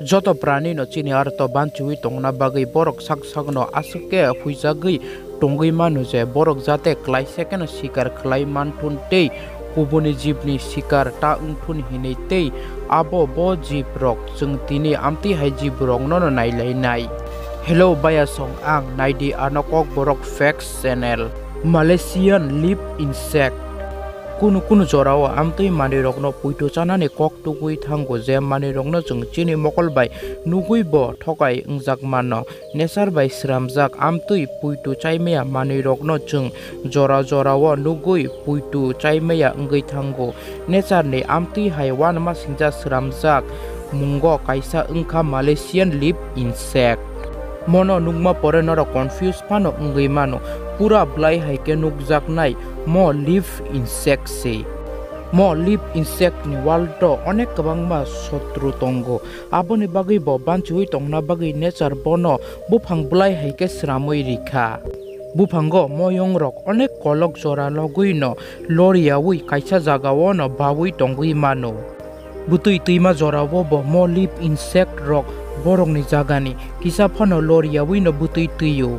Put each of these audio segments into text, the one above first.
joto prani no chini arto banchui tongna bagai borok sak no asuke huijagui tongui manu je borok jate klai second sikar khlai mantun tei kubuni jibni sikar ta ungthun hinei tei abo bo jib rok jung tini amti hai jib rok no nailai nai. Hello baya song ang naidi anokok borok facts channel Malaysian live insect kunu jorao amtui mani rokno puito chanani kok tukui thango je mani rokno jung chini mokol bai nugui bo thokai ungjak mano nesar bai sramjak amtui puito chaimeya mani rokno jung jorao nugui puito chaimeya ungui thango nesar ni amtui haiwan ma singja sramjak mungo kaisa ungkha Malaysian live insect mono nugma pore noro confuse pano ungui mano pura blai haike nugjak nai mo live insect se mo live insect ni walto onek kabangma sotru tongo aboni bagi bo banchui tongna bagi nature bono bufang blai haike sramoi rikha bufango moyong rok onek kolok jora logui no loriawi kaisa jagao no bawui tongui mano butui tuima jorawo bo mo live insect rok borok ni jagani kisa phono loriawi no butui tuyo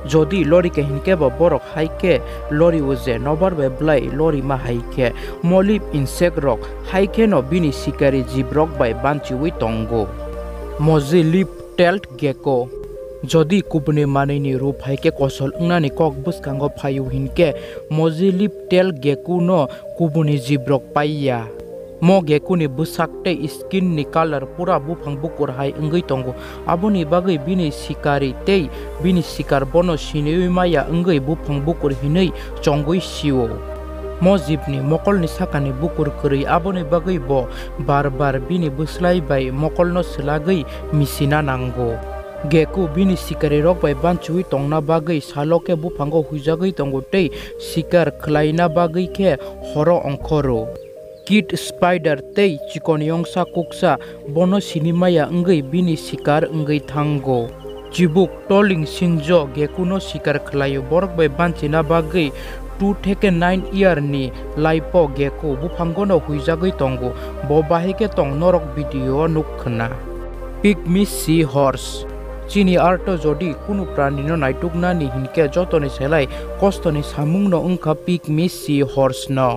jodi lori ke hinke bo borok haike lori uje nobar be blai lori ma haike molip insect rok haike no bini sikari jibrok bai banchiwi tongo mozi lip tailed gecko jodi kubni manini rup haike kosol ungnani kok buskango phayu hinke mozi lip tailed gecko no kubuni jibrok paiya mo gecko ni busakte skin ni color pura bufang bukur hai ungui tongo aboni bagai bini sikari tei bini sikar bono sinewi maya ungui bufang bukur hinei chongui siwo mo jibni mokol ni sakani bukur kuri aboni bagai bo bar bini buslai bai mokol no selagai misina nango gecko bini sikari rok bai banchui tongna bagai saloke bufango huijagai tongo tei sikar khlaina bagai ke horo ongkhoro kit spider tei chikonyongsa kuksa bono sinimaya ungui bini sikar ungui thango jibuk toling singjo gecko no sikar khlayo borok bai banchina bagai 2 থেকে 9 year ni laipo gecko bufango no huijagui tongo bo bahike tong norok video nukkhna pygmy seahorse chini arto jodi kunu prani no naitukna ni hinke jotoni selai kostoni samung no ungkha pygmy seahorse no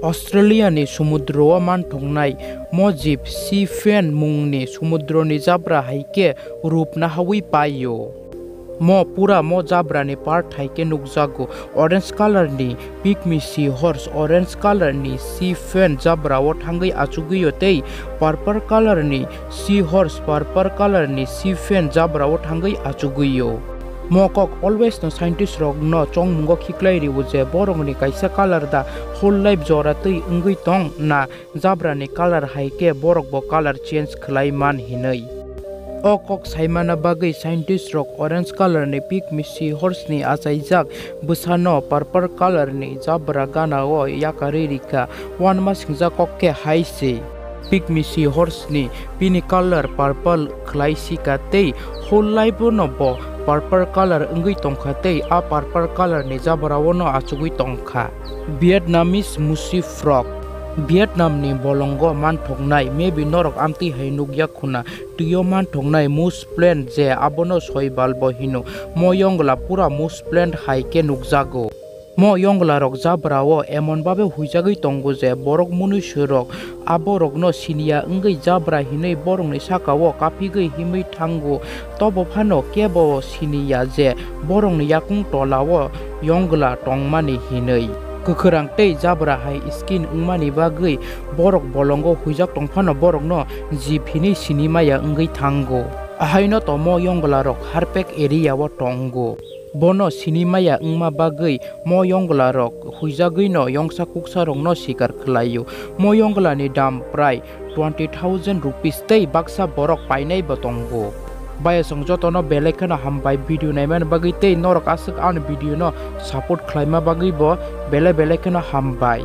Australia ni samudro manthongnai mojib sea fan mungni samudro ni jabra haike rupna hawi payo mo pura mo jabra ni part haike nukjago orange color ni pygmy seahorse orange color ni sea fan jabra o thangai achugiyo tei purple color ni seahorse purple color ni sea fan jabra o thangai achugiyo mokok always no scientist rok no chongmungo khiklai ribu je borong ni kaisa color da whole life jora tei ungui tong na jabra ni color haike borok bo color change khlai man hinei okok saimana bagai scientist rok orange color ni pygmy seahorse ni achaijak busano purple color ni jabra gana o yakari rika one ma singja kokke haise pygmy seahorse ni pini color purple khlai sika tei whole life no bo purple color ungui tongkha tei a purple color ni jabra no achugui tongkha Vietnamese mushy frog Vietnam ni bolongo manthoknai maybe norok amti hai nugya khuna tiyo manthoknai moose plant je abono soibal bo hino moyongla pura moose plant haike nugjago mo yongla rok jabra o emon babe huijagui tongo je borok munushu rok aborok no sinia ungui jabra hinei borok ni sakao kapigui himui thango tobo phano kebo sinia je borok ni yakung tolao yongla tongmani hinei kukurang tei jabra hai skin ungmani bagui borok bolongo huijak tongphano borok no jipini sinimaya ungui thango ahaino tomo yongla rok harpek area o tongo bono sinimaya ungma bagui mo yongla rok huijagui no yongsa kuksa rok no sikar khlaio mo yongla ni dam prai 20,000 rupees tei baksa borok painai botongo baya songjoto no belekana hambai video naiman bagi tei norok asuk an video no support khlaima bagi bo belekana hambai